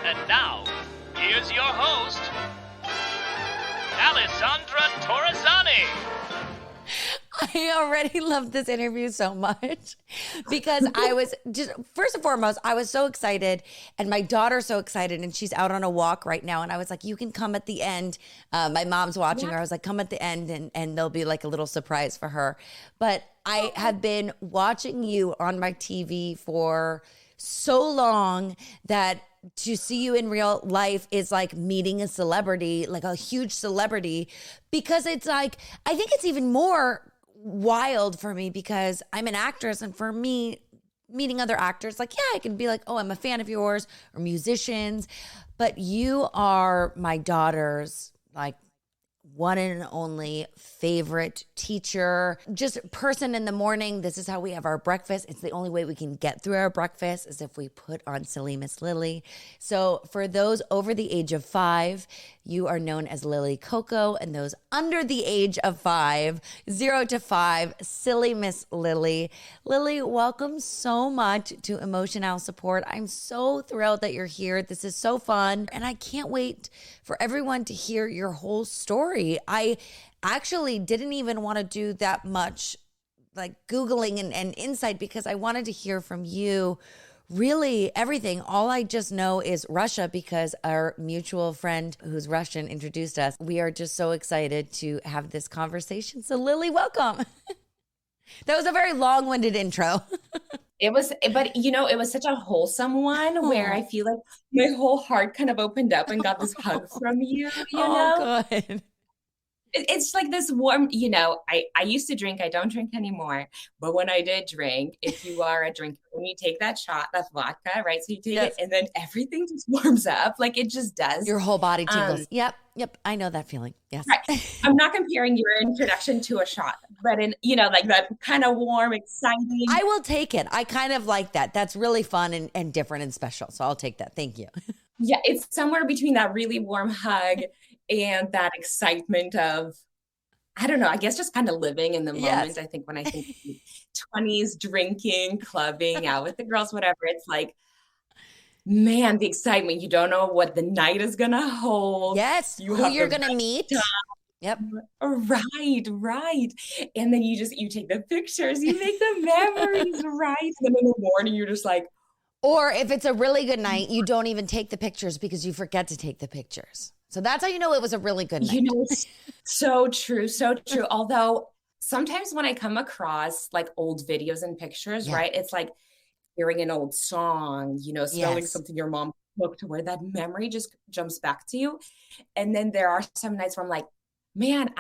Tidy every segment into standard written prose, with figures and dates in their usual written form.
And now, here's your host, Alessandra Torresani. I already love this interview so much because I was just, first and foremost, I was so excited and my daughter's so excited and she's out on a walk right now. And I was like, you can come at the end. My mom's watching her. I was like, come at the end and there'll be like a little surprise for her. But I have been watching you on my TV for so long that to see you in real life is like meeting a celebrity, like a huge celebrity, because it's like, I think it's even more wild for me because I'm an actress, and for me, meeting other actors, like, yeah, I can be like, oh, I'm a fan of yours, or musicians, but you are my daughter's like one and only favorite teacher, just person in the morning. This is how we have our breakfast. It's the only way we can get through our breakfast is if we put on Silly Miss Lily. So for those over the age of 5, you are known as Lily Coco, and those under the age of 5, 0 to 5, Silly Miss Lily. Lily, welcome so much to Emotional Support. I'm so thrilled that you're here. This is so fun, and I can't wait for everyone to hear your whole story. I actually didn't even want to do that much like Googling and insight because I wanted to hear from you really everything. All I just know is Russia because our mutual friend who's Russian introduced us. We are just so excited to have this conversation. So Lily, welcome. That was a very long-winded intro. It was, but it was such a wholesome one where I feel like my whole heart kind of opened up and got this hug from you, you know? Good. It's like this warm, I used to drink. I don't drink anymore. But when I did drink, if you are a drinker, when you take that shot, that's vodka, right? So you take it and then everything just warms up. Like it just does. Your whole body tingles. Yep. I know that feeling. Yes. Right. I'm not comparing your introduction to a shot, but in, like that kind of warm, exciting. I will take it. I kind of like that. That's really fun and different and special. So I'll take that. Thank you. Yeah. It's somewhere between that really warm hug and that excitement of, I don't know, I guess just kind of living in the moment. Yes. I think when I think 20s, drinking, clubbing, out with the girls, whatever, it's like, man, the excitement. You don't know what the night is going to hold. Yes, who you're going to meet. Yep. Right. And then you take the pictures, you make the memories, right? And then in the morning, you're just like. Or if it's a really good night, you don't even take the pictures because you forget to take the pictures. So that's how you know it was a really good night. It's so true. Although sometimes when I come across like old videos and pictures, right, it's like hearing an old song, smelling something your mom cooked, where that memory just jumps back to you. And then there are some nights where I'm like, man,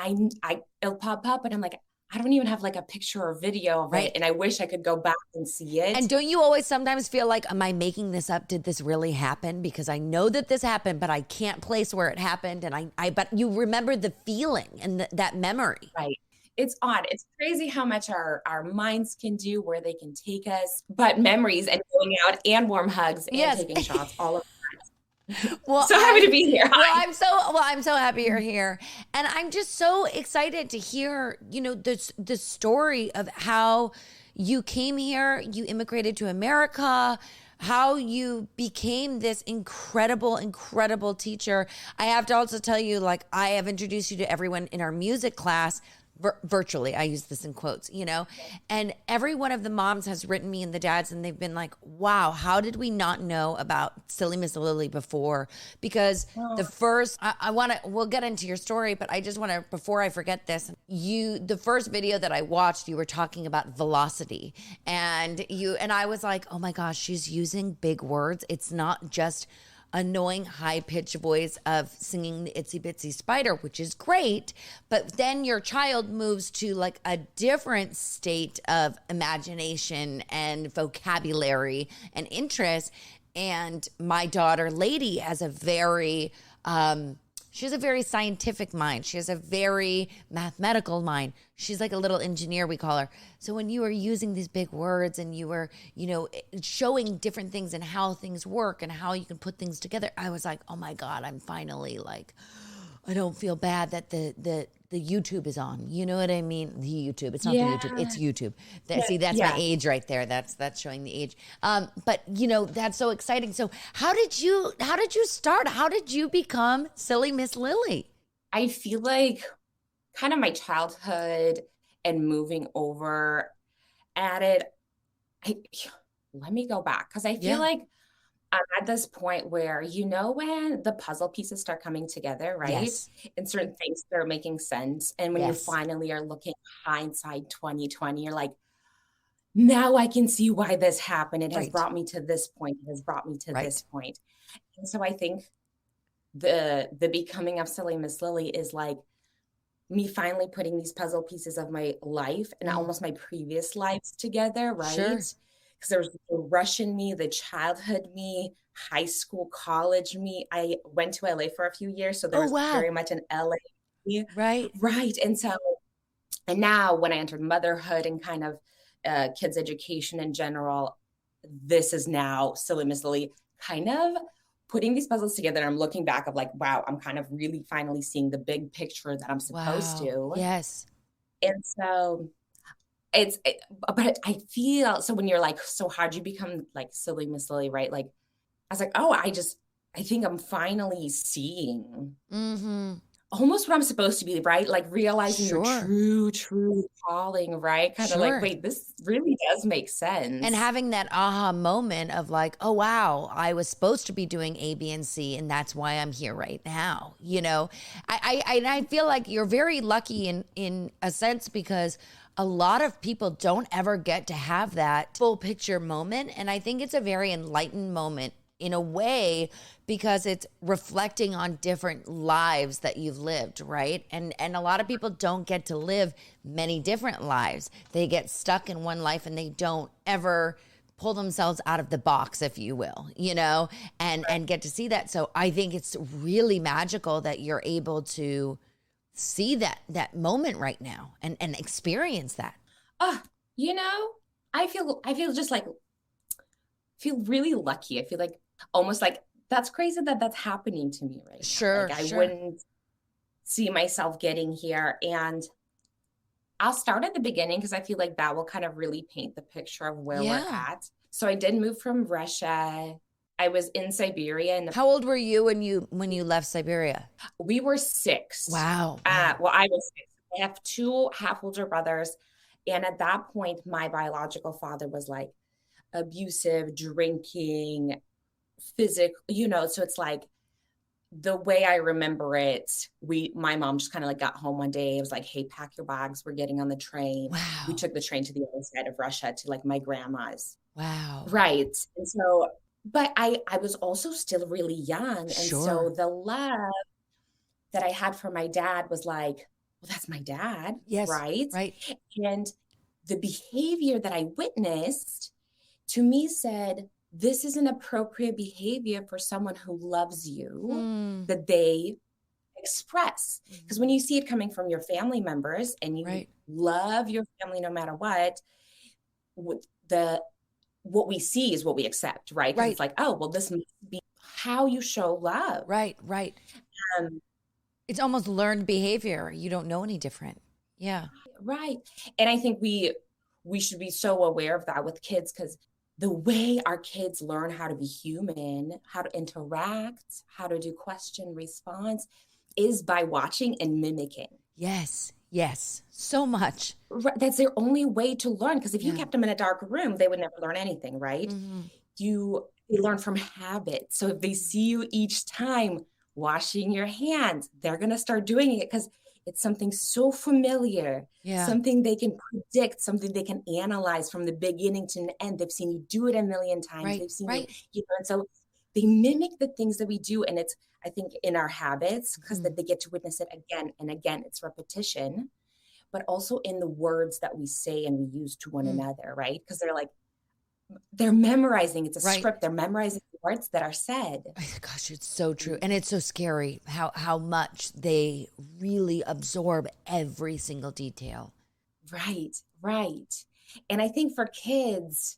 it'll pop up and I'm like, I don't even have like a picture or video of it. And I wish I could go back and see it. And don't you always sometimes feel like, am I making this up? Did this really happen? Because I know that this happened, but I can't place where it happened. And but you remember the feeling and that memory. Right. It's odd. It's crazy how much our minds can do, where they can take us. But memories and going out and warm hugs and taking shots, all of that. Well, so happy to be here. I'm so happy you're here. And I'm just so excited to hear, the story of how you came here, you immigrated to America, how you became this incredible, incredible teacher. I have to also tell you, like, I have introduced you to everyone in our music class virtually. I use this in quotes, and every one of the moms has written me and the dads, and they've been like, wow, how did we not know about Silly Miss Lily before? Because the first, we'll get into your story, but I just want to, before I forget this, the first video that I watched, you were talking about velocity, and I was like, oh my gosh, she's using big words. It's not just annoying high-pitched voice of singing the Itsy Bitsy Spider, which is great, but then your child moves to like a different state of imagination and vocabulary and interest. And my daughter, Lady, has a very She has a very scientific mind. She has a very mathematical mind. She's like a little engineer, we call her. So when you were using these big words and you were, showing different things and how things work and how you can put things together, I was like, oh my God, I'm finally like, I don't feel bad that the the YouTube is on. You know what I mean? The YouTube. It's not Yeah. the YouTube. It's YouTube. See, that's my age right there. That's showing the age. But you know, that's so exciting. So how did you start? How did you become Silly Miss Lily? I feel like kind of my childhood and moving over added, let me go back, because I feel like I'm at this point where, you know, when the puzzle pieces start coming together, right? Yes. And certain things start making sense. And when you finally are looking hindsight 2020, you're like, now I can see why this happened. It has brought me to this point. It has brought me to this point. And so I think the becoming of Silly Miss Lily is like me finally putting these puzzle pieces of my life and almost my previous lives together, right? Sure. Because there was the Russian me, the childhood me, high school, college me. I went to LA for a few years, so there was very much an LA me. Right. And so, and now when I entered motherhood and kind of kids education in general, this is now Silly Miss Lily, kind of putting these puzzles together. And I'm looking back of like, wow, I'm kind of really finally seeing the big picture that I'm supposed to. Yes. And so but I feel, so when you're like, so how'd you become like Silly Miss Lily, right? Like, I was like, oh, I think I'm finally seeing almost what I'm supposed to be, right? Like realizing your true calling, right? Kind of like, wait, this really does make sense. And having that aha moment of like, oh, wow, I was supposed to be doing A, B, and C, and that's why I'm here right now. You know, I feel like you're very lucky in a sense, because a lot of people don't ever get to have that full picture moment. And I think it's a very enlightened moment in a way, because it's reflecting on different lives that you've lived, right? And a lot of people don't get to live many different lives. They get stuck in one life and they don't ever pull themselves out of the box, if you will, you know, and get to see that. So I think it's really magical that you're able to see that moment right now and experience that. You know, I feel just like, feel really lucky. I feel like almost like that's crazy that that's happening to me right now. Like I wouldn't see myself getting here. And I'll start at the beginning, because I feel like that will kind of really paint the picture of where we're at. So I did move from Russia. I was in Siberia. How old were you when you left Siberia? We were 6. Wow. Well, I was 6. I have 2 half older brothers. And at that point, my biological father was like abusive, drinking, physical, you know, so it's like the way I remember it, my mom just kind of like got home one day. It was like, hey, pack your bags. We're getting on the train. Wow. We took the train to the other side of Russia to like my grandma's. Wow. Right. And so, but I was also still really young. And so the love that I had for my dad was like, well, that's my dad. Yes. Right. Right. And the behavior that I witnessed to me said, this is an appropriate behavior for someone who loves you, that they express. Because when you see it coming from your family members and you love your family no matter what we see is what we accept, right? Because it's like, oh, well, this must be how you show love. Right. It's almost learned behavior. You don't know any different. Yeah. Right. And I think we should be so aware of that with kids, because the way our kids learn how to be human, how to interact, how to do question response is by watching and mimicking. Yes. So much. That's their only way to learn. Because if you kept them in a dark room, they would never learn anything, right? They learn from habit. So if they see you each time washing your hands, they're going to start doing it because it's something so familiar, something they can predict, something they can analyze from the beginning to the end. They've seen you do it a million times. They've seen you know, and so they mimic the things that we do. And it's, I think, in our habits, because that they get to witness it again and again. It's repetition, but also in the words that we say and we use to one another, right? Because they're memorizing. It's a script. They're memorizing the words that are said. Gosh, it's so true. And it's so scary how much they really absorb every single detail. Right. And I think for kids,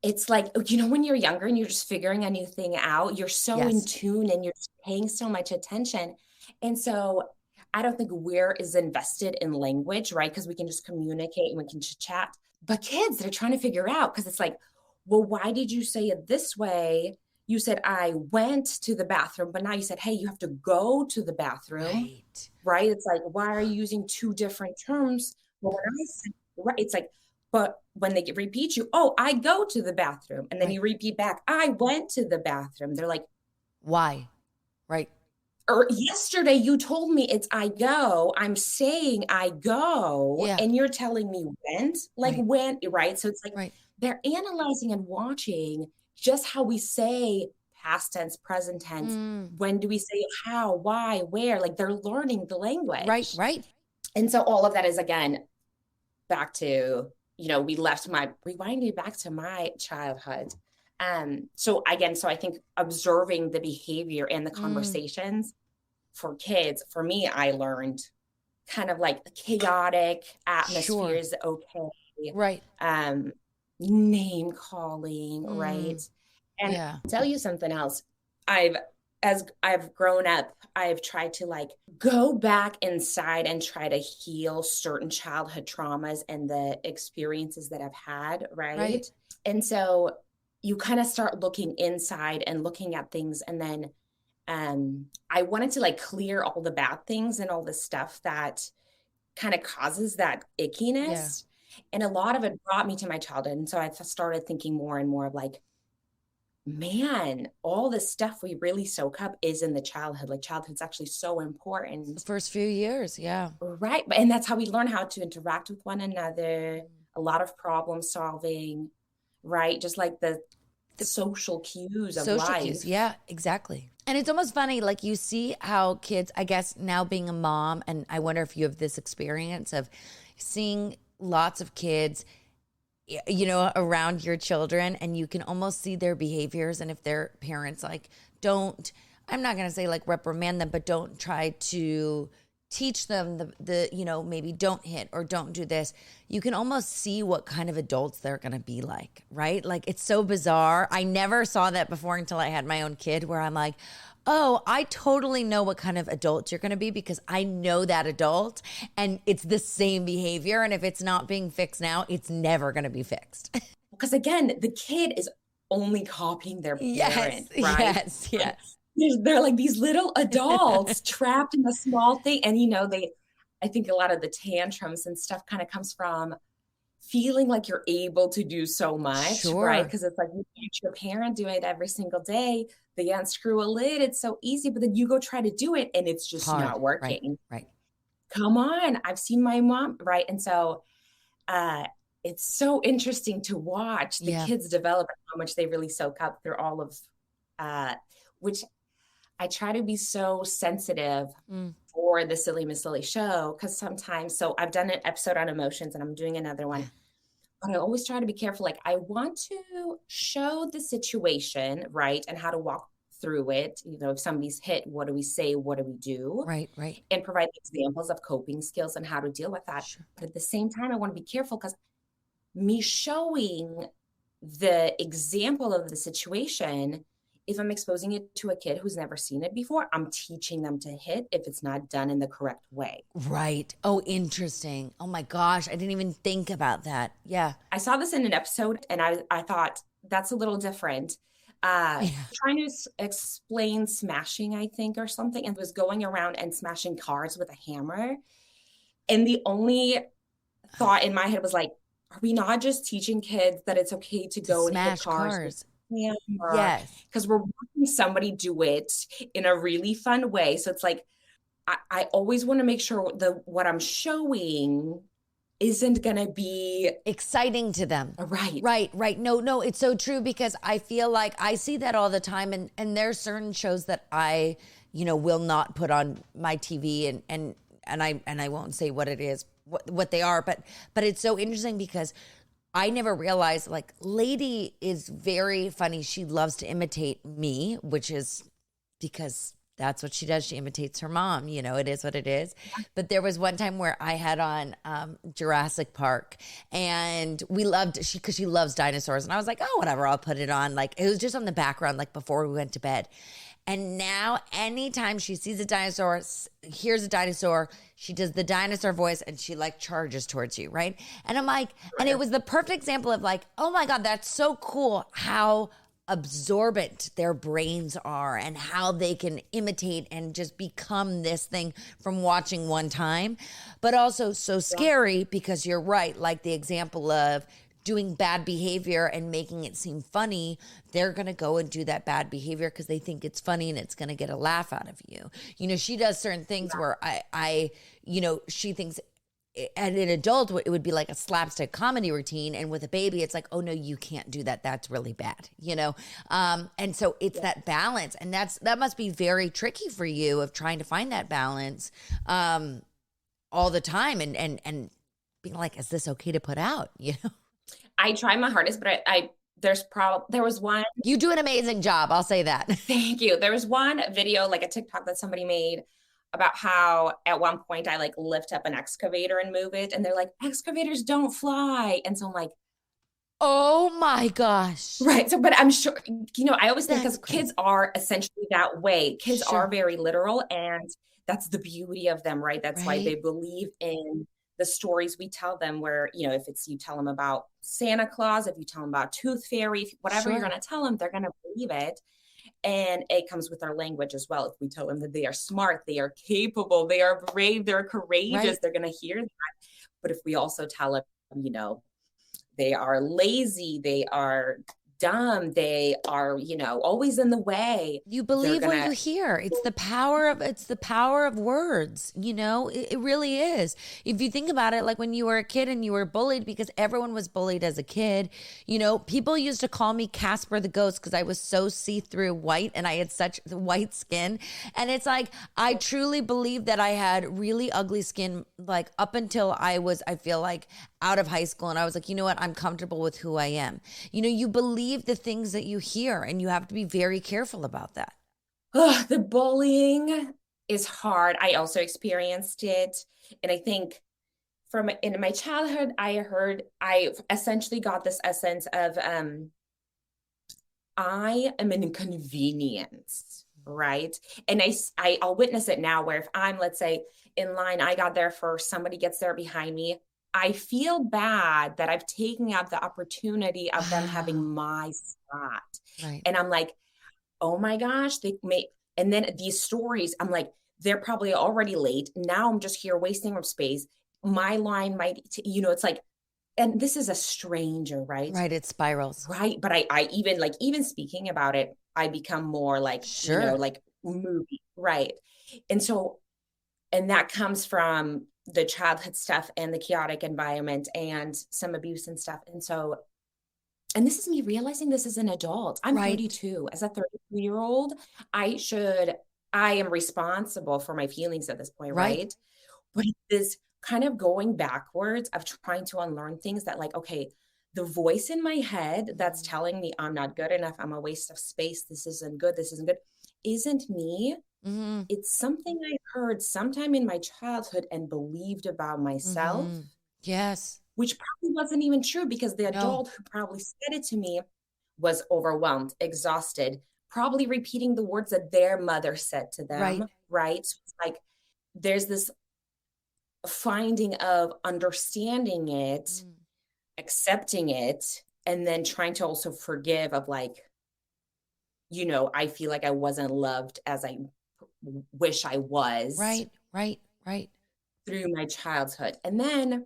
it's like, you know, when you're younger and you're just figuring a new thing out, you're so in tune and you're paying so much attention. And so I don't think we're as invested in language, right? Because we can just communicate and we can just chat. But kids, they're trying to figure out, because it's like, well, why did you say it this way? You said, I went to the bathroom, but now you said, hey, you have to go to the bathroom, right? It's like, why are you using two different terms? Well, when I said, right, it's like, but when they repeat you, oh, I go to the bathroom. And then you repeat back, I went to the bathroom. They're like, why? Right. Or yesterday you told me it's I go. I'm saying I go. And you're telling me went, like when, right? So it's like they're analyzing and watching just how we say past tense, present tense. When do we say it? How, why, where? Like they're learning the language. Right. And so all of that is, again, back to, rewinding back to my childhood. So I think observing the behavior and the conversations for kids, for me, I learned kind of like the chaotic atmosphere is okay. Right. Name calling, right? And I'll tell you something else. As I've grown up, I've tried to like go back inside and try to heal certain childhood traumas and the experiences that I've had, right? And so you kind of start looking inside and looking at things. And then I wanted to like clear all the bad things and all the stuff that kind of causes that ickiness. And a lot of it brought me to my childhood. And so I started thinking more and more of like, man, all the stuff we really soak up is in the childhood. Like childhood's actually so important. The first few years. Yeah. Right. And that's how we learn how to interact with one another, a lot of problem solving, right? Just like the social cues of life. Yeah, exactly. And it's almost funny, like you see how kids, I guess now being a mom, and I wonder if you have this experience of seeing lots of kids, around your children, and you can almost see their behaviors. And if their parents like don't, I'm not going to say like reprimand them, but don't try to teach them the maybe don't hit or don't do this, you can almost see what kind of adults they're going to be like, right? Like it's so bizarre. I never saw that before until I had my own kid, where I'm like, oh, I totally know what kind of adult you're going to be because I know that adult and it's the same behavior. And if it's not being fixed now, it's never going to be fixed. Because again, the kid is only copying their parent, right? Yes. They're like these little adults trapped in a small thing. And, I think a lot of the tantrums and stuff kind of comes from feeling like you're able to do so much, right? Because it's like you watch your parent do it every single day. They unscrew a lid. It's so easy, but then you go try to do it and it's just not working. Right. Come on. I've seen my mom, right? And so it's so interesting to watch the kids develop and how much they really soak up through all of, which I try to be so sensitive for the Silly Miss Silly show, because sometimes, so I've done an episode on emotions and I'm doing another one, but I always try to be careful. Like I want to show the situation, right? And how to walk through it. If somebody's hit, what do we say? What do we do? Right. And provide examples of coping skills and how to deal with that. Sure. But at the same time, I want to be careful because me showing the example of the situation, if I'm exposing it to a kid who's never seen it before, I'm teaching them to hit if it's not done in the correct way. Right. Oh, interesting. Oh my gosh. I didn't even think about that. Yeah. I saw this in an episode and I thought that's a little different. Trying to explain smashing, I think, or something, and was going around and smashing cars with a hammer. And the only thought in my head was like, are we not just teaching kids that it's okay to go and hit cars? Yes, because we're watching somebody do it in a really fun way. So it's like I always want to make sure what I'm showing isn't gonna be exciting to them. Right. No, it's so true, because I feel like I see that all the time, and there's certain shows that I will not put on my TV, and I won't say what it is, what they are, but it's so interesting because I never realized, like, Lady is very funny. She loves to imitate me, which is because That's what she does. She imitates her mom. You know, it is what it is. But there was one time where I had on Jurassic Park, and we loved because she loves dinosaurs. And I was like, oh, whatever, I'll put it on. Like, it was just on the background, like before we went to bed. And now anytime she sees a dinosaur, hears a dinosaur, she does the dinosaur voice and she like charges towards you, right? And I'm like, and it was the perfect example of like, oh my God, that's so cool how absorbent their brains are and how they can imitate and just become this thing from watching one time. But also so scary because you're right, like the example of doing bad behavior and making it seem funny, they're going to go and do that bad behavior because they think it's funny and it's going to get a laugh out of you. You know, she does certain things where she thinks and an adult, it would be like a slapstick comedy routine. And with a baby, it's like, oh no, you can't do that. That's really bad, you know? And so it's that balance. And that must be very tricky for you of trying to find that balance all the time and being like, is this okay to put out? You know? I try my hardest, but there was one. You do an amazing job. I'll say that. Thank you. There was one video, like a TikTok that somebody made about how at one point I like lift up an excavator and move it. And they're like, excavators don't fly. And so I'm like, oh my gosh. Right. So, but I'm sure, you know, I always think because kids are essentially that way. Kids are very literal, and that's the beauty of them, right? That's why they believe in the stories we tell them where, you know, if it's you tell them about Santa Claus, if you tell them about Tooth Fairy, whatever you're going to tell them, they're going to believe it. And it comes with our language as well. If we tell them that they are smart, they are capable, they are brave, they're courageous, they're going to hear that. But if we also tell them, you know, they are lazy, they are dumb, they are, you know, always in the way. You believe what you hear. It's the power of words, you know? It really is. If you think about it, like when you were a kid and you were bullied, because everyone was bullied as a kid, you know, people used to call me Casper the Ghost because I was so see-through white and I had such white skin. And it's like, I truly believe that I had really ugly skin, like up until I feel like out of high school. And I was like, you know what? I'm comfortable with who I am. You know, you believe the things that you hear, and you have to be very careful about that. The bullying is hard. I also experienced it. And I think in my childhood, I essentially got this essence of, I am an inconvenience, right? And I'll witness it now where if I'm, let's say, in line, I got there first, somebody gets there behind me, I feel bad that I've taken up the opportunity of them having my spot. Right. And I'm like, oh my gosh, and then these stories, I'm like, they're probably already late. Now I'm just here wasting up space. My line might, you know, it's like, and this is a stranger, right? Right. It spirals. Right. But I even speaking about it, I become more like, you know, like movie. Right. And so, and that comes from the childhood stuff and the chaotic environment and some abuse and stuff. And so, and this is me realizing this as an adult. I'm 32. As a 32-year-old, I am responsible for my feelings at this point, right? But this kind of going backwards of trying to unlearn things that like, okay, the voice in my head that's telling me I'm not good enough, I'm a waste of space, this isn't good, isn't me. Mm-hmm. It's something I heard sometime in my childhood and believed about myself. Mm-hmm. Yes. Which probably wasn't even true because the adult who probably said it to me was overwhelmed, exhausted, probably repeating the words that their mother said to them. Right. So it's like there's this finding of understanding it, accepting it, and then trying to also forgive of like, you know, I feel like I wasn't loved as I wish I was. Right. Through my childhood. And then,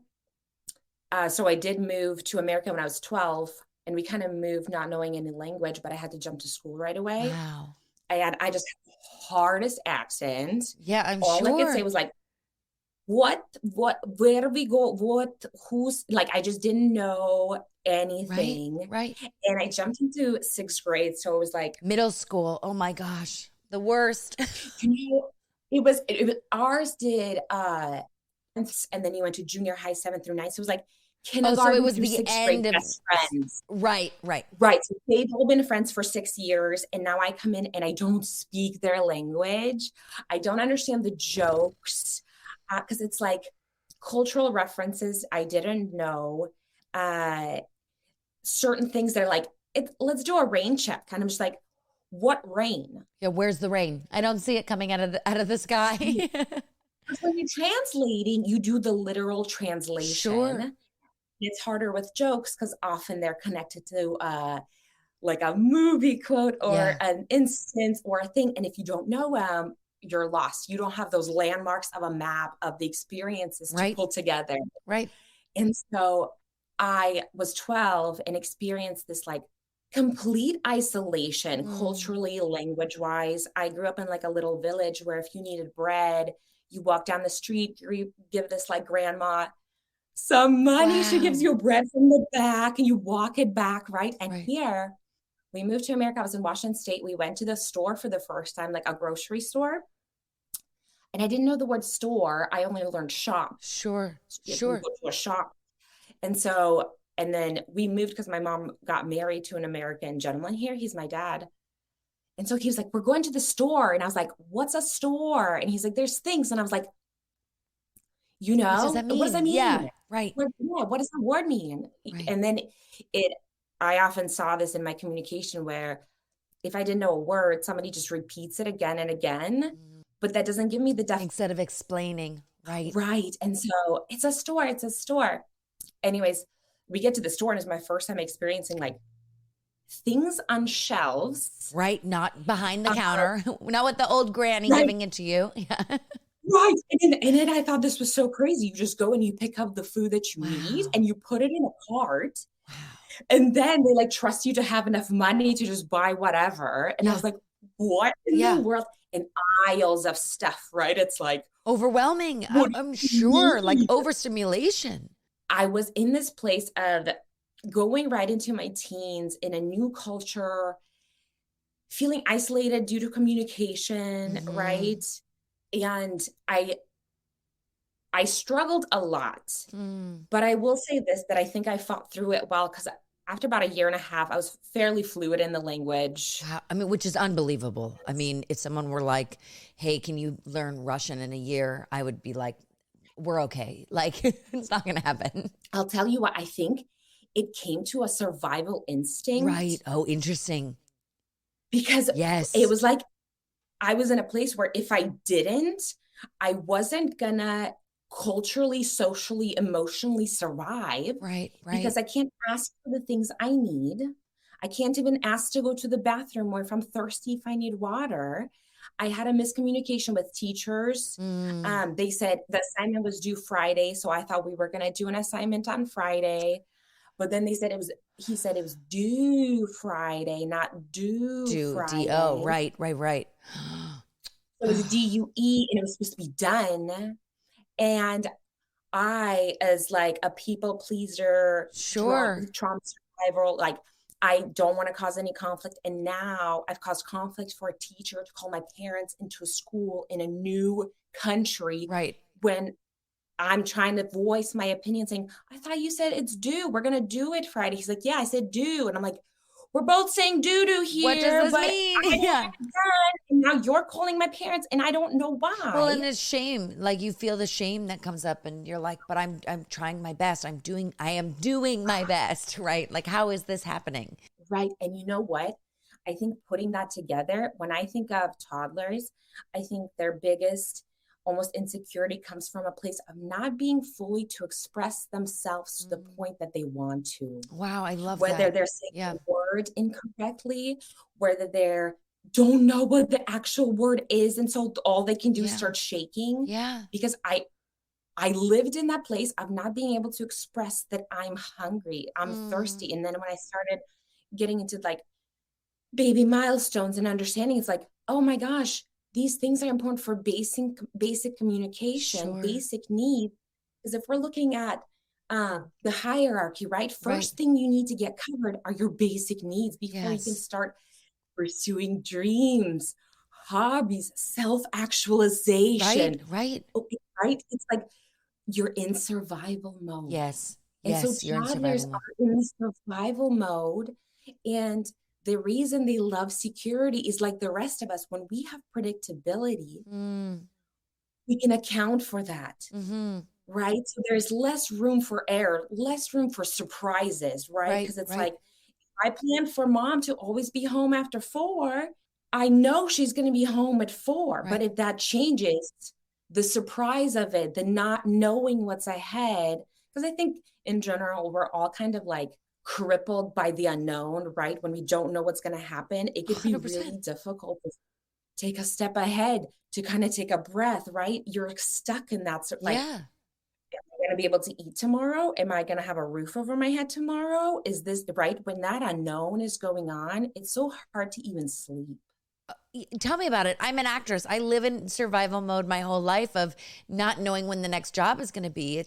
so I did move to America when I was 12, and we kind of moved not knowing any language, but I had to jump to school right away. Wow. I just had the hardest accent. Yeah, I'm All sure. I could say was like, what, where do we go? Who's like, I just didn't know anything. Right. And I jumped into 6th grade. So it was like middle school. Oh my gosh. The worst. You know, it was ours did, and then you went to junior high 7th through 9th. So it was like So it kindergarten was through the sixth grade end of best friends. right. Right. So they've all been friends for 6 years. And now I come in and I don't speak their language. I don't understand the jokes because it's like cultural references I didn't know. Certain things that are like, let's do a rain check. And I'm just like, what rain? Yeah, where's the rain? I don't see it coming out of the sky. Because when you're translating, you do the literal translation. Sure. It's harder with jokes because often they're connected to like a movie quote or an instance or a thing. And if you don't know you're lost. You don't have those landmarks of a map of the experiences to pull together. Right. And so I was 12 and experienced this like complete isolation culturally, language-wise. I grew up in like a little village where if you needed bread, you walk down the street, you give this like grandma some money. She gives you bread from the back and you walk it back, right? And here, we moved to America. I was in Washington State. We went to the store for the first time, like a grocery store. And I didn't know the word store. I only learned shop. Sure. Go to a shop. And so, and then we moved because my mom got married to an American gentleman here. He's my dad. And so he was like, we're going to the store. And I was like, what's a store? And he's like, there's things. And I was like, you know, what does that mean? What does that mean? Yeah, right. What does the word mean? Right. And then I often saw this in my communication where if I didn't know a word, somebody just repeats it again and again, but that doesn't give me the definition. Instead of explaining, right. Right. And so it's a store. Anyways, we get to the store and it's my first time experiencing like things on shelves. Right. Not behind the counter. Not with the old granny giving it to you. Yeah. Right. And then I thought this was so crazy. You just go and you pick up the food that you need and you put it in a cart. Wow. And then they like trust you to have enough money to just buy whatever. And I was like, what in the world? And aisles of stuff, right? It's like overwhelming. I'm sure, like overstimulation. I was in this place of going right into my teens in a new culture, feeling isolated due to communication, right? And I struggled a lot, but I will say this, that I think I fought through it well, because after about a year and a half, I was fairly fluid in the language. Wow. I mean, which is unbelievable. I mean, if someone were like, hey, can you learn Russian in a year? I would be like, we're okay. Like, it's not going to happen. I'll tell you what, I think it came to a survival instinct. Right. Oh, interesting. Because it was like, I was in a place where if I didn't, I wasn't gonna culturally, socially, emotionally survive. Right. Because I can't ask for the things I need. I can't even ask to go to the bathroom, or if I'm thirsty, if I need water. I had a miscommunication with teachers. They said the assignment was due Friday. So I thought we were gonna do an assignment on Friday. But then he said it was due Friday, not due Friday. D-O, right. It was D-U-E, and it was supposed to be done. And I, as like a people pleaser, trauma survivor, like I don't want to cause any conflict. And now I've caused conflict for a teacher to call my parents into a school in a new country. Right. When I'm trying to voice my opinion saying, I thought you said it's due. We're going to do it Friday. He's like, yeah, I said due. And I'm like, we're both saying doo-doo here. What does this mean? Yeah. And now you're calling my parents and I don't know why. Well, and it's shame. Like you feel the shame that comes up and you're like, but I'm trying my best. I am doing my best, right? Like, how is this happening? Right. And you know what? I think putting that together, when I think of toddlers, I think their biggest almost insecurity comes from a place of not being fully to express themselves to the point that they want to. Wow, I love that. Whether they're saying the word incorrectly, whether they don't know what the actual word is, and so all they can do is start shaking. Yeah. Because I lived in that place of not being able to express that I'm hungry, I'm thirsty. And then when I started getting into like baby milestones and understanding, it's like, oh my gosh, these things are important for basic communication, basic needs. Because if we're looking at the hierarchy, right? First thing you need to get covered are your basic needs before you can start pursuing dreams, hobbies, self-actualization. Right. Okay, right? It's like you're in survival mode. Yes. And so Yes, you're in toddlers survival mode. are in survival mode. And the reason they love security is like the rest of us, when we have predictability, we can account for that. Right? So there's less room for error, less room for surprises, right? Because it's like, I plan for mom to always be home after 4. I know she's going to be home at 4, but if that changes, the surprise of it, the not knowing what's ahead, because I think in general, we're all kind of like crippled by the unknown, right? When we don't know what's going to happen, it could be 100%. really difficult to take a step ahead, to kind of take a breath, right? You're stuck in that sort of like, am I going to be able to eat tomorrow? Am I going to have a roof over my head tomorrow? Is this right? When that unknown is going on, it's so hard to even sleep. Tell me about it. I'm an actress. I live in survival mode my whole life of not knowing when the next job is going to be.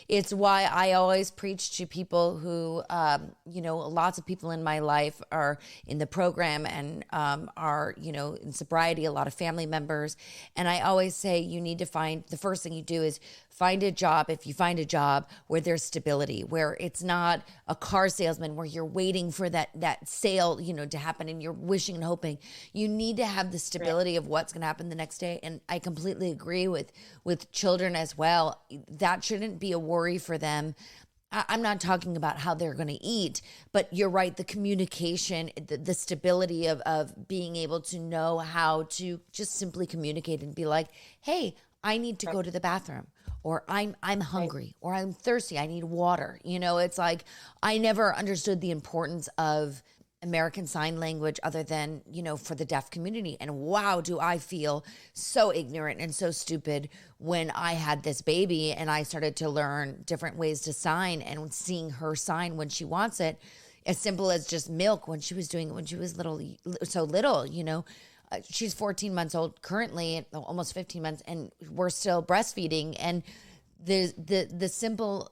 It's why I always preach to people who, lots of people in my life are in the program and are, in sobriety, a lot of family members. And I always say you need to find, the first thing you do is find a job, if you find a job where there's stability, where it's not a car salesman, where you're waiting for that sale, to happen and you're wishing and hoping. You need to have the stability of what's going to happen the next day. And I completely agree with children as well. That shouldn't be a worry for them. I'm not talking about how they're going to eat, but you're right. The communication, the stability of being able to know how to just simply communicate and be like, hey, I need to go to the bathroom, or I'm hungry, or I'm thirsty. I need water. It's like, I never understood the importance of American Sign Language other than, for the deaf community. And wow, do I feel so ignorant and so stupid when I had this baby and I started to learn different ways to sign, and seeing her sign when she wants it, as simple as just milk when she was doing it when she was so little. She's 14 months old currently, almost 15 months, and we're still breastfeeding. And the simple,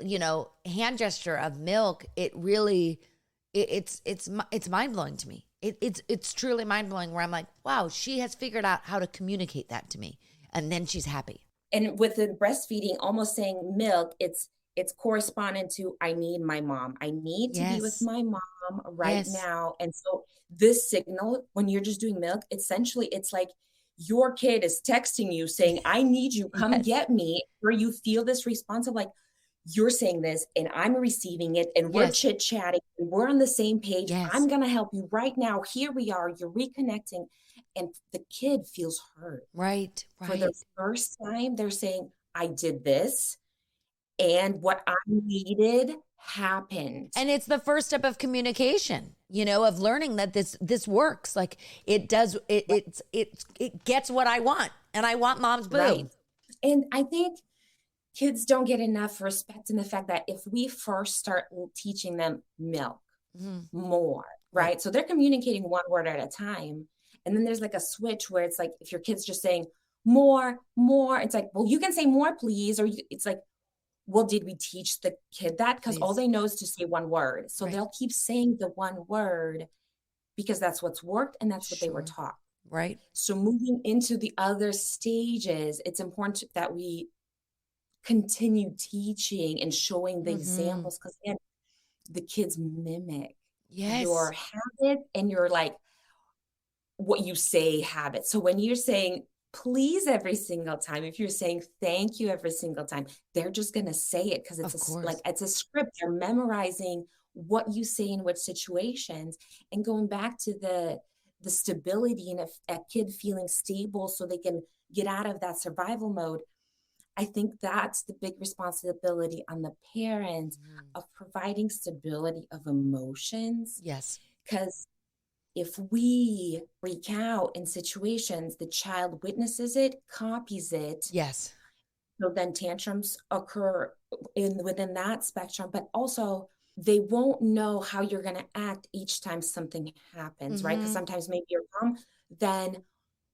hand gesture of milk, it really, it's mind blowing to me. It's truly mind blowing, where I'm like, wow, she has figured out how to communicate that to me, and then she's happy. And with the breastfeeding, almost saying milk, it's corresponding to, I need my mom. I need to be with my mom right now. And so this signal, when you're just doing milk, essentially it's like your kid is texting you saying, I need you, come get me, where you feel this response of like, you're saying this and I'm receiving it, and we're chit-chatting and we're on the same page. I'm going to help you right now. Here we are. You're reconnecting. And the kid feels heard. Right. For the first time, they're saying, I did this, and what I needed happened. And it's the first step of communication, of learning that this works. Like it does, it gets what I want, and I want mom's boob. Right. And I think kids don't get enough respect in the fact that if we first start teaching them milk more, right? So they're communicating one word at a time. And then there's like a switch where it's like, if your kid's just saying more, it's like, well, you can say more, please. Or it's like, well, did we teach the kid that? Because all they know is to say one word. So they'll keep saying the one word because that's what's worked and that's what they were taught. Right. So moving into the other stages, it's important that we continue teaching and showing the examples, because again, the kids mimic your habit and your like what you say habit. So when you're saying please every single time, if you're saying thank you every single time, they're just going to say it because it's a script. They're memorizing what you say in which situations, and going back to the stability and a kid feeling stable so they can get out of that survival mode. I think that's the big responsibility on the parent of providing stability of emotions. Yes. Because if we freak out in situations, the child witnesses it, copies it. Yes. So then tantrums occur within that spectrum, but also they won't know how you're going to act each time something happens, right? Because sometimes maybe your mom then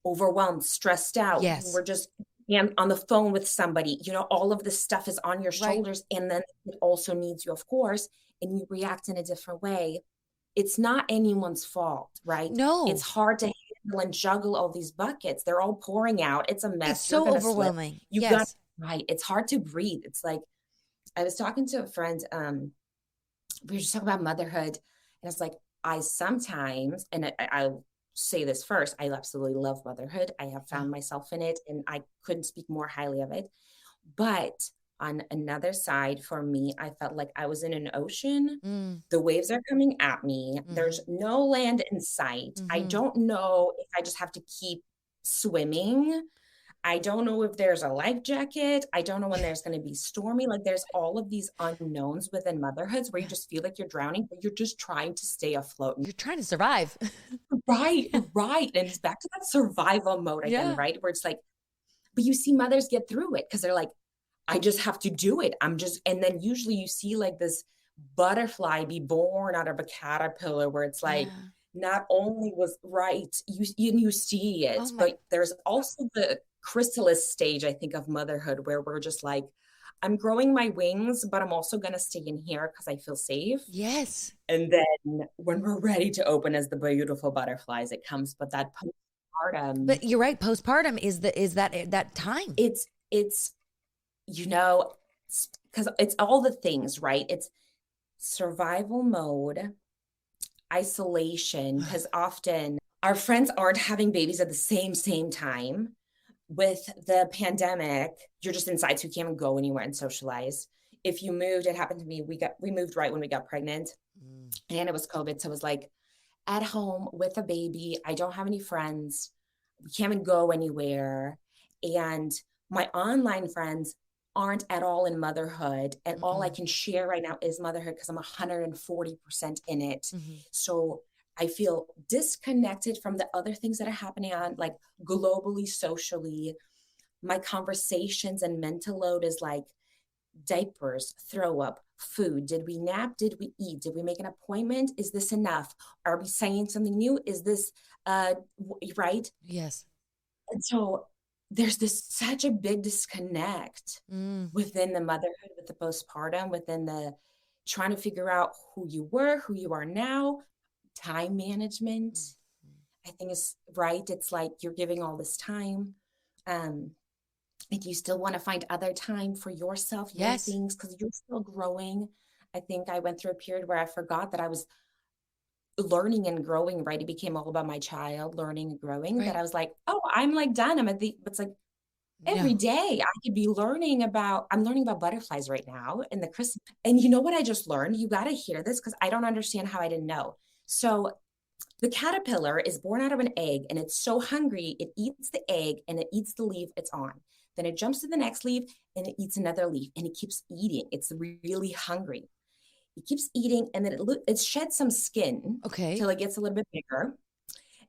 overwhelmed, stressed out. Yes. We're just on the phone with somebody, all of this stuff is on your shoulders. And then it also needs you, of course, and you react in a different way. It's not anyone's fault, right? No. It's hard to handle and juggle all these buckets. They're all pouring out. It's a mess. It's so overwhelming. Right. It's hard to breathe. It's like, I was talking to a friend, we were just talking about motherhood, and I was like, I sometimes, and I'll say this first, I absolutely love motherhood. I have found myself in it, and I couldn't speak more highly of it. But on another side, for me, I felt like I was in an ocean. The waves are coming at me. There's no land in sight. I don't know if I just have to keep swimming. I don't know if there's a life jacket. I don't know when there's going to be stormy. Like there's all of these unknowns within motherhoods where you just feel like you're drowning, but you're just trying to stay afloat. You're trying to survive. Right. And it's back to that survival mode again, right? Where it's like, but you see mothers get through it because they're like, I just have to do it. And then usually you see like this butterfly be born out of a caterpillar where it's like, not only was you see it, but there's also the chrysalis stage, I think, of motherhood where we're just like, I'm growing my wings, but I'm also going to stay in here because I feel safe. Yes. And then when we're ready to open as the beautiful butterflies, it comes. But that postpartum. But you're right. Postpartum is that time. It's because it's all the things, right? It's survival mode, isolation, because often our friends aren't having babies at the same time. With the pandemic, you're just inside, so you can't even go anywhere and socialize. If you moved, it happened to me. We moved right when we got pregnant, and it was COVID, so it was like at home with a baby. I don't have any friends. We can't even go anywhere, and my online friends aren't at all in motherhood, and all I can share right now is motherhood because I'm 140% in it. So I feel disconnected from the other things that are happening on like globally, socially. My conversations and mental load is like diapers, throw up, food. Did we nap? Did we eat? Did we make an appointment? Is this enough? Are we saying something new? Is this right? Yes. And so there's such a big disconnect within the motherhood, with the postpartum, within the trying to figure out who you were, who you are now. Time management, I think is right. It's like you're giving all this time. And you still want to find other time for yourself, your things, because you're still growing. I think I went through a period where I forgot that I was learning and growing, right? It became all about my child, learning and growing, that I was like, oh, I'm like done. It's like every day I could be I'm learning about butterflies right now in the Christmas. And you know what I just learned? You got to hear this because I don't understand how I didn't know. So the caterpillar is born out of an egg and it's so hungry, it eats the egg and it eats the leaf it's on. Then it jumps to the next leaf and it eats another leaf and it keeps eating. It's really hungry. It keeps eating and then it sheds some skin till it gets a little bit bigger.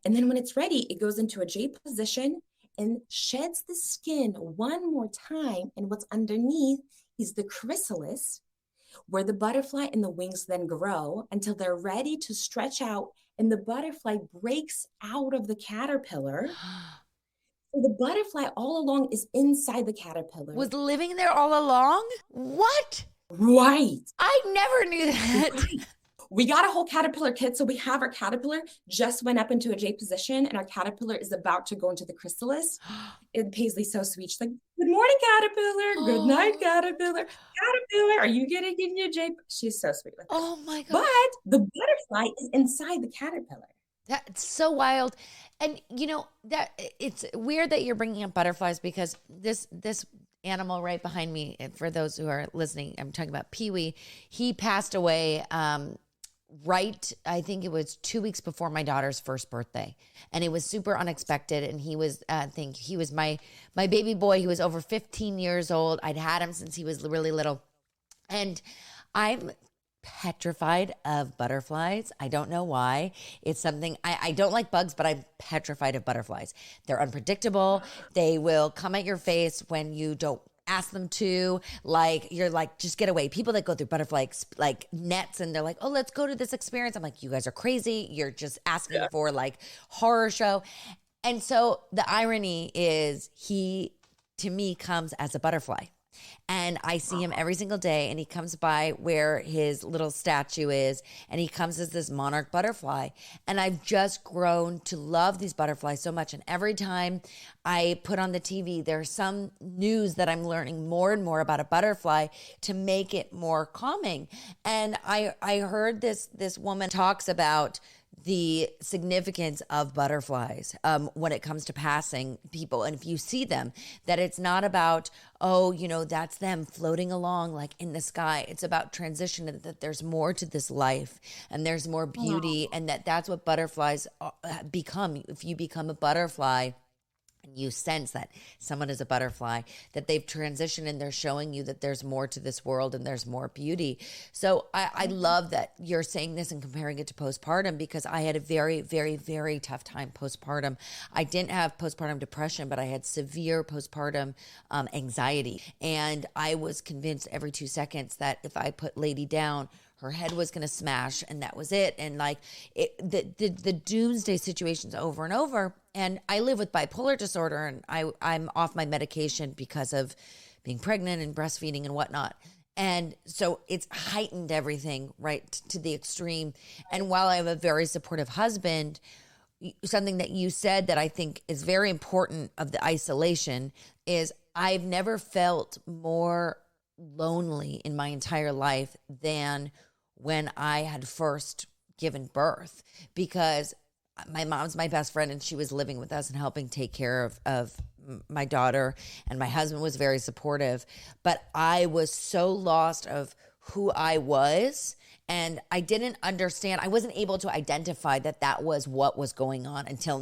And then when it's ready, it goes into a J position and sheds the skin one more time. And what's underneath is the chrysalis, where the butterfly and the wings then grow until they're ready to stretch out and the butterfly breaks out of the caterpillar. So the butterfly all along is inside the caterpillar. Was living there all along? What? Right. I never knew that. Right. We got a whole caterpillar kit. So we have our caterpillar just went up into a J position and our caterpillar is about to go into the chrysalis. And Paisley's so sweet. She's like, good morning, caterpillar. Good night, caterpillar. Caterpillar, are you getting in your J? She's so sweet. Oh my God. But the butterfly is inside the caterpillar. That's so wild. And you know, that it's weird that you're bringing up butterflies because this animal right behind me, for those who are listening, I'm talking about Pee-wee. He passed away I think it was 2 weeks before my daughter's first birthday. And it was super unexpected. And he was, he was my baby boy. He was over 15 years old. I'd had him since he was really little. And I'm petrified of butterflies. I don't know why. It's something, I don't like bugs, but I'm petrified of butterflies. They're unpredictable. They will come at your face when you don't ask them to. Like, you're like, just get away. People that go through butterfly like nets and they're like, oh, let's go to this experience. I'm like, you guys are crazy. You're just asking for like horror show. And so the irony is he, to me, comes as a butterfly. And I see him every single day, and he comes by where his little statue is, and he comes as this monarch butterfly. And I've just grown to love these butterflies so much. And every time I put on the TV, there's some news that I'm learning more and more about a butterfly to make it more calming. And I heard this woman talks about the significance of butterflies when it comes to passing people. And if you see them, that it's not about, oh, that's them floating along like in the sky. It's about transition, and that there's more to this life, and there's more beauty, and that's what butterflies become. If you become a butterfly, and you sense that someone is a butterfly, that they've transitioned and they're showing you that there's more to this world and there's more beauty. So I love that you're saying this and comparing it to postpartum, because I had a very, very, very tough time postpartum. I didn't have postpartum depression, but I had severe postpartum anxiety. And I was convinced every 2 seconds that if I put Lady down, her head was going to smash, and that was it. And like the doomsday situations over and over. And I live with bipolar disorder, and I'm off my medication because of being pregnant and breastfeeding and whatnot. And so it's heightened everything right to the extreme. And while I have a very supportive husband, something that you said that I think is very important of the isolation is I've never felt more lonely in my entire life than when I had first given birth, because my mom's my best friend, and she was living with us and helping take care of my daughter, and my husband was very supportive, but I was so lost of who I was. And I didn't understand. I wasn't able to identify that was what was going on until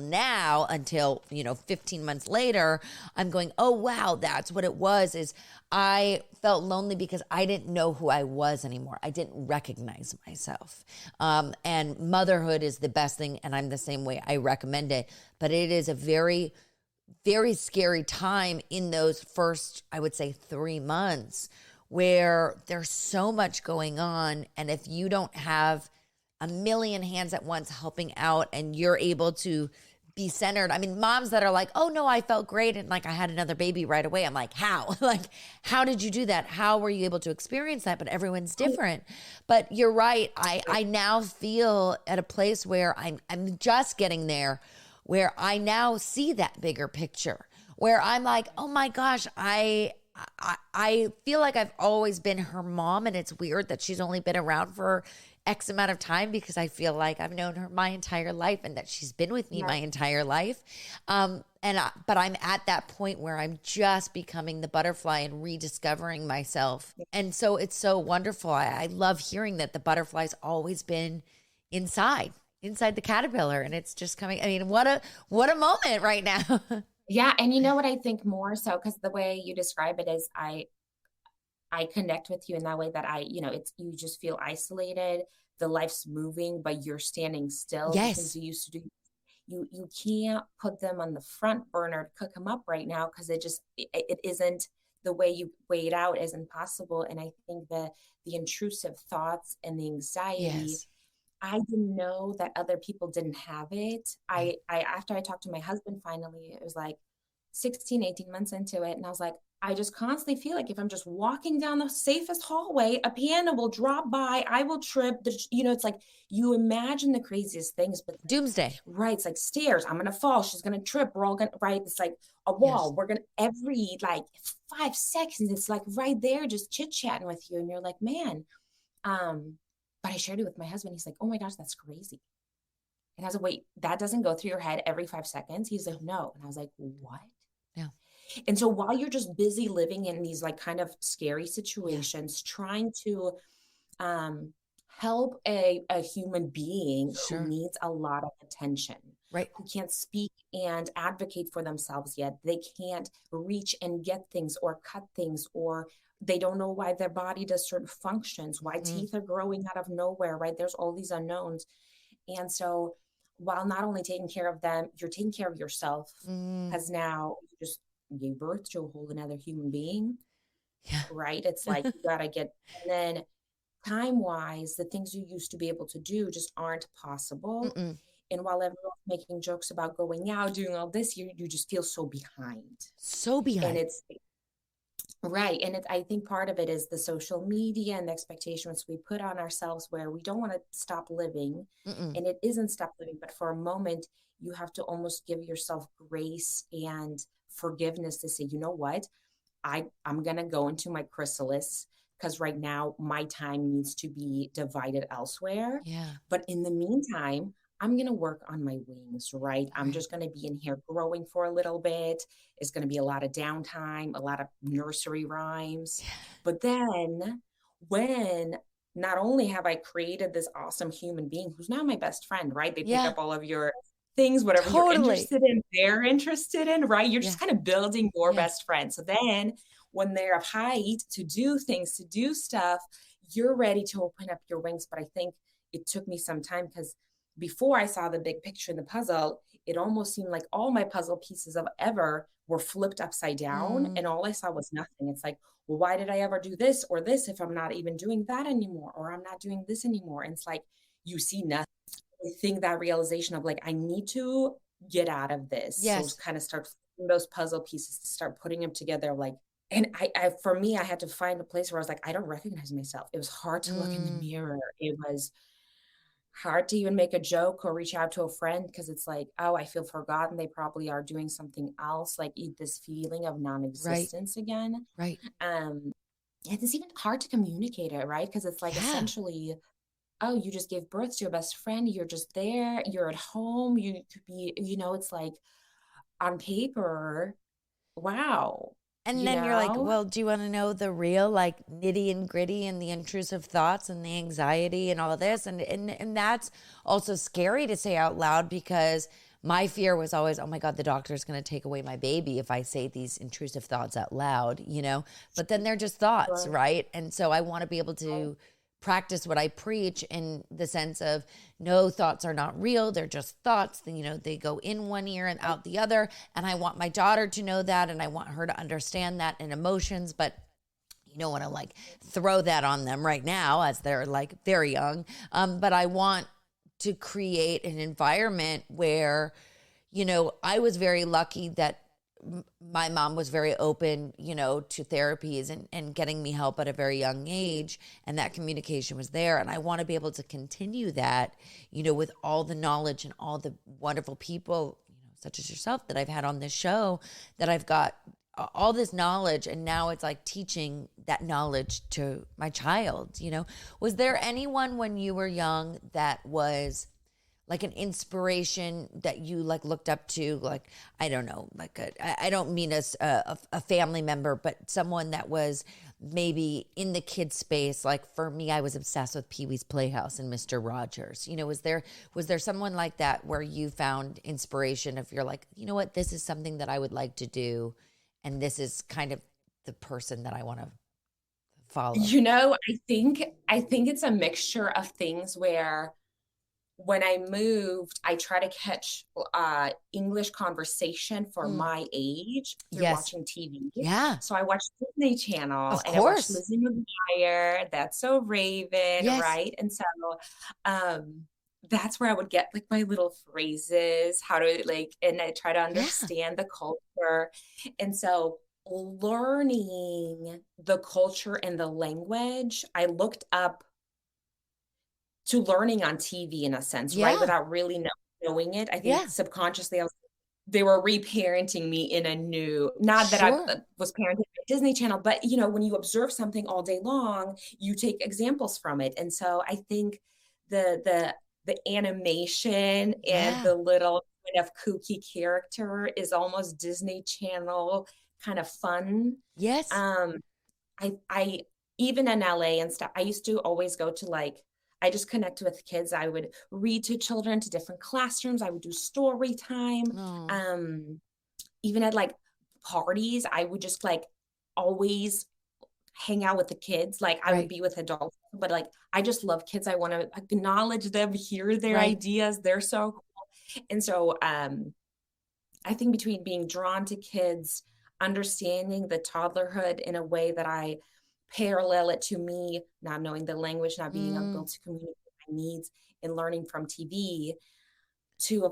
15 months later, I'm going, oh, wow, that's what it was. Is I felt lonely because I didn't know who I was anymore. I didn't recognize myself. And motherhood is the best thing. And I'm the same way. I recommend it. But it is a very, very scary time in those first, I would say, 3 months, where there's so much going on. And if you don't have a million hands at once helping out, and you're able to be centered. I mean, moms that are like, oh no, I felt great, and like I had another baby right away. I'm like, how? Like, how did you do that? How were you able to experience that? But everyone's different. But you're right. I now feel at a place where I'm just getting there, where I now see that bigger picture, where I'm like, oh my gosh, I feel like I've always been her mom, and it's weird that she's only been around for X amount of time, because I feel like I've known her my entire life, and that she's been with me my entire life. But I'm at that point where I'm just becoming the butterfly and rediscovering myself. And so it's so wonderful. I love hearing that the butterfly's always been inside the caterpillar, and it's just coming. I mean, what a moment right now. Yeah. And you know what I think more so, because the way you describe it is I connect with you in that way, that it's, you just feel isolated. The life's moving, but you're standing still. Yes. Because you used to do, you can't put them on the front burner to cook them up right now, because it isn't the way you weigh it out, isn't possible. And I think that the intrusive thoughts and the anxiety, Yes. I didn't know that other people didn't have it. I after I talked to my husband, finally, it was like 16, 18 months into it. And I was like, I just constantly feel like if I'm just walking down the safest hallway, a piano will drop by, I will trip. It's like you imagine the craziest things, but Doomsday. Right. It's like stairs. I'm going to fall. She's going to trip. We're all going to, right. It's like a wall. Yes. We're going to, every like 5 seconds, it's like right there, just chit chatting with you. And you're like, man, but I shared it with my husband. He's like, oh my gosh, that's crazy. And I was like, wait, that doesn't go through your head every 5 seconds? He's like, no. And I was like, what? Yeah. And so while you're just busy living in these like kind of scary situations, trying to help a human being who needs a lot of attention, right? Who can't speak and advocate for themselves yet. They can't reach and get things or cut things, or they don't know why their body does certain functions, why teeth are growing out of nowhere, right? There's all these unknowns. And so while not only taking care of them, you're taking care of yourself, because now you just gave birth to a whole another human being, right? It's like, you gotta get, and then time-wise, the things you used to be able to do just aren't possible. And while everyone's making jokes about going out, doing all this, you just feel so behind. So behind. And it's Right. And I think part of it is the social media and the expectations we put on ourselves where we don't want to stop living. Mm-mm. And it isn't stop living, but for a moment, you have to almost give yourself grace and forgiveness to say, you know what? I'm going to go into my chrysalis because right now my time needs to be divided elsewhere. Yeah. But in the meantime, I'm going to work on my wings, right? I'm just going to be in here growing for a little bit. It's going to be a lot of downtime, a lot of nursery rhymes. But then when not only have I created this awesome human being who's now my best friend, right? They pick Yeah. up all of your things, whatever you're Totally. interested in, they're interested in, right? You're just Yeah. kind of building your Yeah. best friend. So then when they're of height to do things, to do stuff, you're ready to open up your wings. But I think it took me some time because before I saw the big picture in the puzzle, it almost seemed like all my puzzle pieces of ever were flipped upside down and all I saw was nothing. It's like, well, why did I ever do this or this if I'm not even doing that anymore, or I'm not doing this anymore? And it's like, you see nothing. I think that realization of like, I need to get out of this. Yes. So kind of start those puzzle pieces, to start putting them together. Like, and I, for me, I had to find a place where I was like, I don't recognize myself. It was hard to look in the mirror. It was hard to even make a joke or reach out to a friend because it's like, oh, I feel forgotten. They probably are doing something else, like this feeling of non-existence again. Right. It's even hard to communicate it, right? Because it's like essentially, oh, you just gave birth to your best friend. You're just there. You're at home. You could be, it's like on paper, wow. And then you're like, well, do you want to know the real, like, nitty and gritty and the intrusive thoughts and the anxiety and all of this? And that's also scary to say out loud because my fear was always, oh my God, the doctor's going to take away my baby if I say these intrusive thoughts out loud, But then they're just thoughts, right? And so I want to be able to practice what I preach in the sense of no, thoughts are not real. They're just thoughts. They go in one ear and out the other. And I want my daughter to know that. And I want her to understand that in emotions, but you don't want to like throw that on them right now as they're like very young. But I want to create an environment where, I was very lucky that my mom was very open, to therapies and getting me help at a very young age. And that communication was there. And I want to be able to continue that, with all the knowledge and all the wonderful people, such as yourself that I've had on this show, that I've got all this knowledge. And now it's like teaching that knowledge to my child, Was there anyone when you were young that was like an inspiration that you like looked up to, like, I don't know, like I don't mean as a family member, but someone that was maybe in the kids space. Like for me, I was obsessed with Pee-wee's Playhouse and Mr. Rogers. Was there someone like that where you found inspiration if you're like, you know what, this is something that I would like to do. And this is kind of the person that I want to follow. I think it's a mixture of things where when I moved, I try to catch English conversation for my age through watching TV. Yeah. So I watched Disney Channel of and course. I watched Lizzie McGuire, That's So Raven, right? And so that's where I would get like my little phrases, how to and I try to understand the culture. And so learning the culture and the language, I looked up to learning on TV in a sense, right? Without really knowing it. I think subconsciously they were reparenting me in a new, not that I was parented by Disney Channel, but when you observe something all day long, you take examples from it. And so I think the animation and the little kind of kooky character is almost Disney Channel kind of fun. Yes. I even in LA and stuff, I used to always go to I just connect with kids. I would read to children to different classrooms. I would do story time. Even at parties, I would just always hang out with the kids. I would be with adults, but I just love kids. I want to acknowledge them, hear their ideas. They're so cool. And so I think between being drawn to kids, understanding the toddlerhood in a way that I parallel it to me not knowing the language, not being able to communicate my needs, and learning from TV, to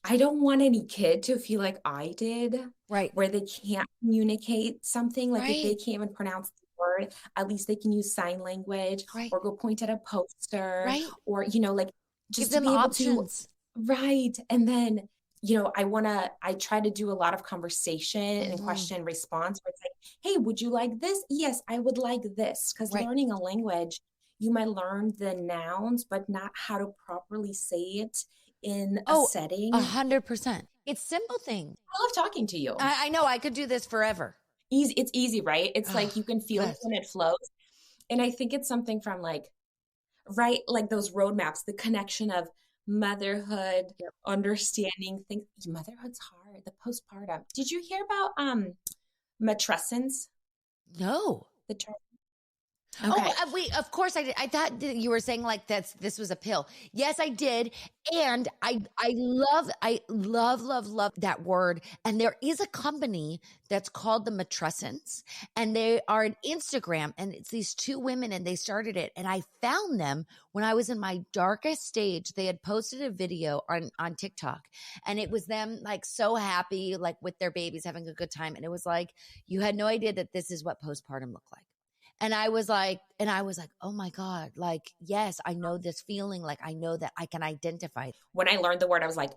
I don't want any kid to feel like I did, Right. where they can't communicate something. Like if they Right. can't even pronounce the word, at least they can use sign language Right. or go point at a poster Right. or, like Give just to them be able to, options. right. And then, I try to do a lot of conversation and Hmm. question and response where it's like, hey, would you like this? Yes, I would like this. Because Right. learning a language, you might learn the nouns, but not how to properly say it in a Oh, setting. 100%. It's simple things. I love talking to you. I know I could do this forever. Easy. It's easy, right? It's Oh, like you can feel it yes. when it flows. And I think it's something from right, like those roadmaps, the connection of motherhood, Yep. understanding things. Motherhood's hard, the postpartum. Did you hear about matrescence? No. The term? Oh, Okay. wait, of course I did. I thought that you were saying like this was a pill. Yes, I did. And I love that word. And there is a company that's called the Matrescence, and they are an Instagram, and it's these two women, and they started it. And I found them when I was in my darkest stage. They had posted a video on TikTok, and it was them like so happy, like with their babies, having a good time. And it was like, you had no idea that this is what postpartum looked like. And I was like, oh my God, like, yes, I know this feeling. Like, I know that I can identify. When I learned the word, I was like,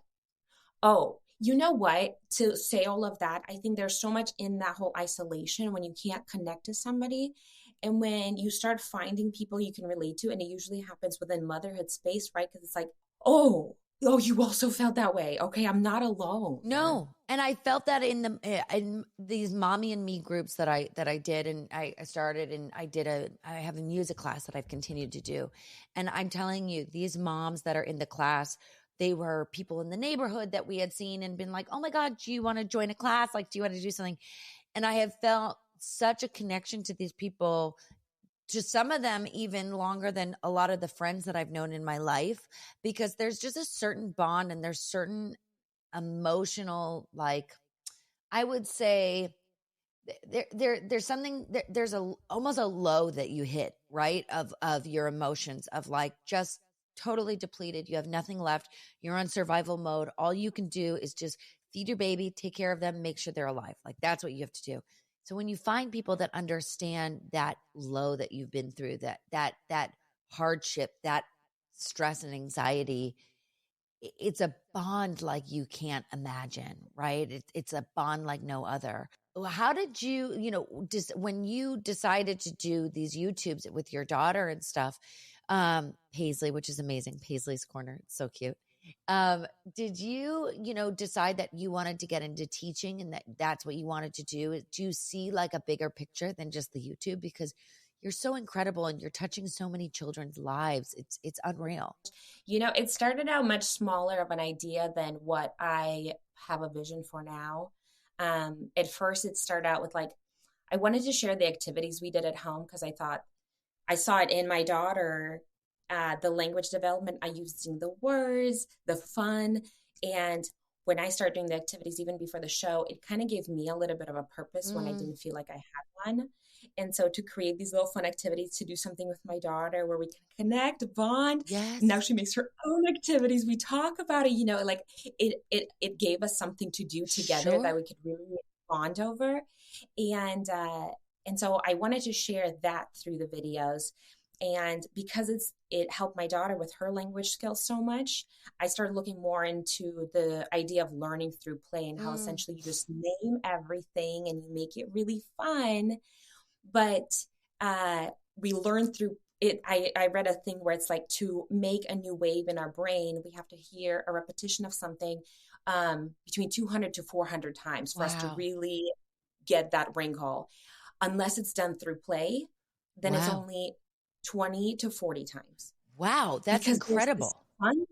oh, you know what? To say all of that, I think there's so much in that whole isolation when you can't connect to somebody. And when you start finding people you can relate to, and it usually happens within motherhood space, right? Because it's like, oh, you also felt that way. Okay, I'm not alone. No. And I felt that in these mommy and me groups that I did, and I started, and I have a music class that I've continued to do. And I'm telling you, these moms that are in the class, they were people in the neighborhood that we had seen and been like, oh my God, do you want to join a class? Like, do you want to do something? And I have felt such a connection to these people, to some of them even longer than a lot of the friends that I've known in my life, because there's just a certain bond, and there's certain emotional, like, I would say there's something there's almost a low that you hit, right, of your emotions, of like just totally depleted. You have nothing left. You're on survival mode. All you can do is just feed your baby, take care of them, make sure they're alive. Like, that's what you have to do. So when you find people that understand that low that you've been through, that hardship, that stress and anxiety, it's a bond like you can't imagine, right? It's a bond like no other. How did you, just when you decided to do these YouTubes with your daughter and stuff, Paisley, which is amazing, Paisleys Corner, it's so cute. Did you, decide that you wanted to get into teaching, and that's what you wanted to do? Do you see like a bigger picture than just the YouTube? Because you're so incredible, and you're touching so many children's lives. It's unreal. It started out much smaller of an idea than what I have a vision for now. At first, it started out with I wanted to share the activities we did at home because I thought I saw it in my daughter, the language development, I using the words, the fun. And when I started doing the activities, even before the show, it kind of gave me a little bit of a purpose when I didn't feel like I had one. And so to create these little fun activities, to do something with my daughter where we can connect, bond. Yes. Now she makes her own activities. We talk about it, it gave us something to do together that we could really bond over. And so I wanted to share that through the videos. And because it helped my daughter with her language skills so much, I started looking more into the idea of learning through play, and how essentially you just name everything and you make it really fun. But we learn through it. I read a thing where it's like, to make a new wave in our brain, we have to hear a repetition of something between 200 to 400 times for us to really get that brain call. Unless it's done through play, then it's only 20 to 40 times. Wow, that's incredible. Fun,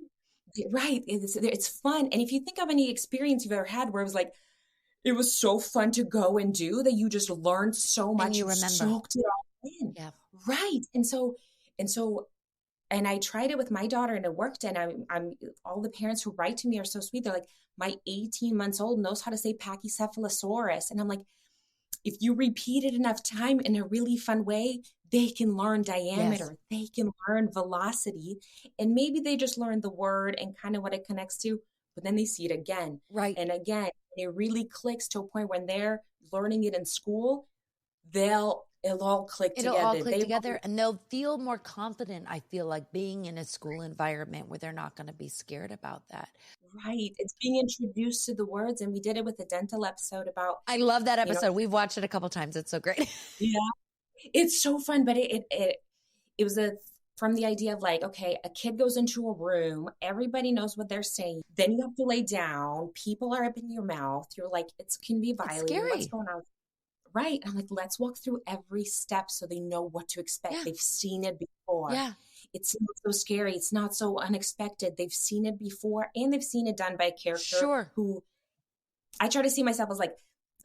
right. It's fun. And if you think of any experience you've ever had where it was like, it was so fun to go and do, that you just learned so much. And you remember. Soaked it all in. Yeah. Right. And I tried it with my daughter, and it worked. And I'm all the parents who write to me are so sweet. They're like, my 18 months old knows how to say Pachycephalosaurus. And I'm like, if you repeat it enough time in a really fun way, they can learn diameter, they can learn velocity, and maybe they just learn the word and kind of what it connects to. but then they see it again. Right. And again, it really clicks to a point when they're learning it in school, it'll all click It'll together. all click together and they'll feel more confident, I feel like, being in a school environment where they're not going to be scared about that. Right. It's being introduced to the words. And we did it with the dental episode about. I love that episode. We've watched it a couple times. It's so great. Yeah. It's so fun. But it was from the idea of like, okay, a kid goes into a room, everybody knows what they're saying. Then you have to lay down. People are up in your mouth. You're like, it can be violent. Scary. What's going on? Right. I'm like, let's walk through every step so they know what to expect. Yeah. They've seen it before. Yeah. It's not so scary. It's not so unexpected. They've seen it before and they've seen it done by a character who I try to see myself as like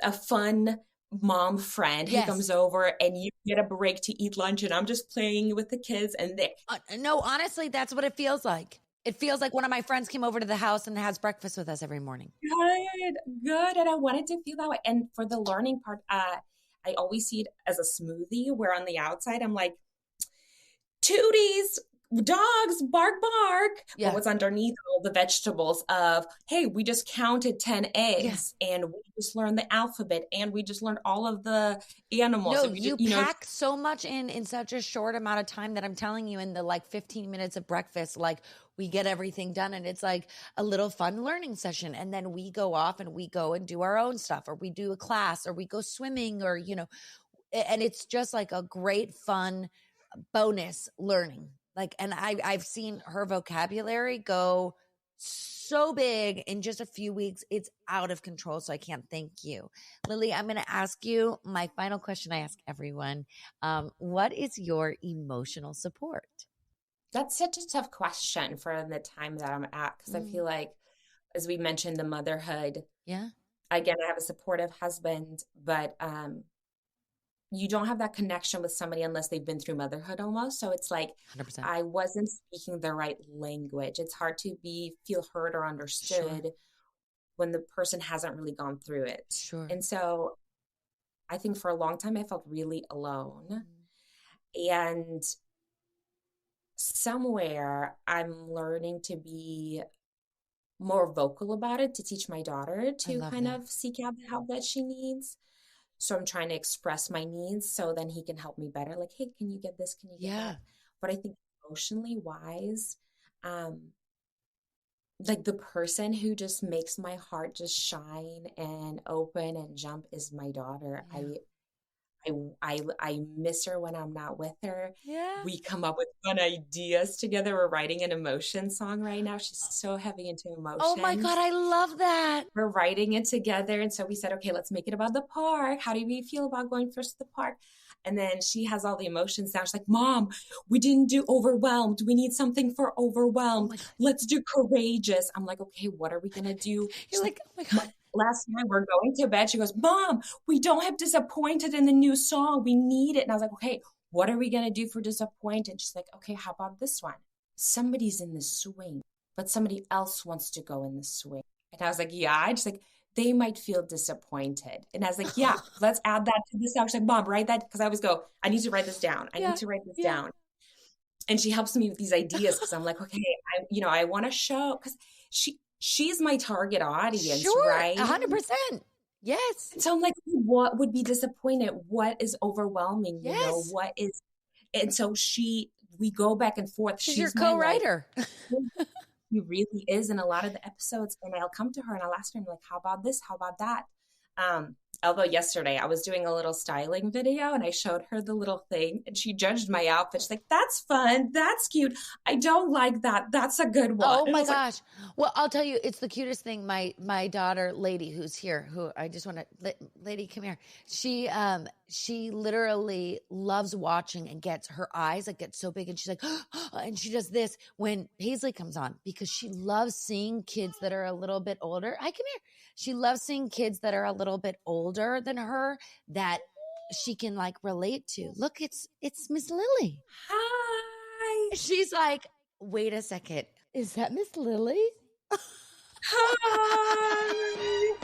a fun mom friend who comes over and you get a break to eat lunch and I'm just playing with the kids and they. No, honestly, that's what it feels like. It feels like one of my friends came over to the house and has breakfast with us every morning. Good. And I wanted to feel that way. And for the learning part, I always see it as a smoothie where on the outside, I'm like, tooties, dogs, bark, bark. Yeah. But what's underneath all the vegetables of, hey, we just counted 10 eggs and we just learned the alphabet and we just learned all of the animals. No, so we you pack so much in such a short amount of time that I'm telling you in the like 15 minutes of breakfast, like we get everything done and it's like a little fun learning session. And then we go off and we go and do our own stuff or we do a class or we go swimming or, and it's just like a great fun bonus learning. Like, and I've seen her vocabulary go so big in just a few weeks. It's out of control. So I can't thank you. Lily, I'm going to ask you my final question I ask everyone. What is your emotional support? That's such a tough question for the time that I'm at. Because I feel like, as we mentioned, the motherhood. Yeah. Again, I have a supportive husband, but you don't have that connection with somebody unless they've been through motherhood almost. So it's like 100%. I wasn't speaking the right language. It's hard to feel heard or understood when the person hasn't really gone through it. Sure. And so I think for a long time I felt really alone. And somewhere I'm learning to be more vocal about it, to teach my daughter to kind of seek out the help that she needs. So I'm trying to express my needs so then he can help me better. Like, hey, can you get this? Can you get that? But I think emotionally wise, like the person who just makes my heart just shine and open and jump is my daughter. Yeah. I miss her when I'm not with her. Yeah. We come up with fun ideas together. We're writing an emotion song right now. She's so heavy into emotion. Oh my God, I love that. We're writing it together. And so we said, okay, let's make it about the park. How do we feel about going first to the park? And then she has all the emotions now. She's like, Mom, we didn't do overwhelmed. We need something for overwhelmed. Oh let's do courageous. I'm like, okay, what are we going to do? You're like, oh my God. Last night we're going to bed. She goes, Mom, we don't have disappointed in the new song. We need it. And I was like, okay, what are we going to do for disappointed? She's like, okay, how about this one? Somebody's in the swing, but somebody else wants to go in the swing. And I was like, yeah. She's like, they might feel disappointed. And I was like, yeah, let's add that to this song. She's like, Mom, write that. Because I always go, I need to write this down. I need to write this down. And she helps me with these ideas because I'm like, okay, I want to show, because she's my target audience, right? 100%. Yes. So I'm like, what would be disappointed? What is overwhelming? Yes. You know, what is, and so we go back and forth. She's your co-writer. She really is in a lot of the episodes. And I'll come to her and I'll ask her, I'm like, how about this? How about that? Although yesterday I was doing a little styling video and I showed her the little thing and she judged my outfit. She's like, that's fun. That's cute. I don't like that. That's a good one. Oh my gosh. Well, I'll tell you, it's the cutest thing. My daughter, Lady, who's here, who I just want to, Lady, come here. She literally loves watching and gets her eyes like get so big and she's like, and she does this when Paisley comes on because she loves seeing kids that are a little bit older. Come here. She loves seeing kids that are a little bit older than her that she can like relate to. Look, it's Miss Lily. Hi. She's like, wait a second. Is that Miss Lily? Hi.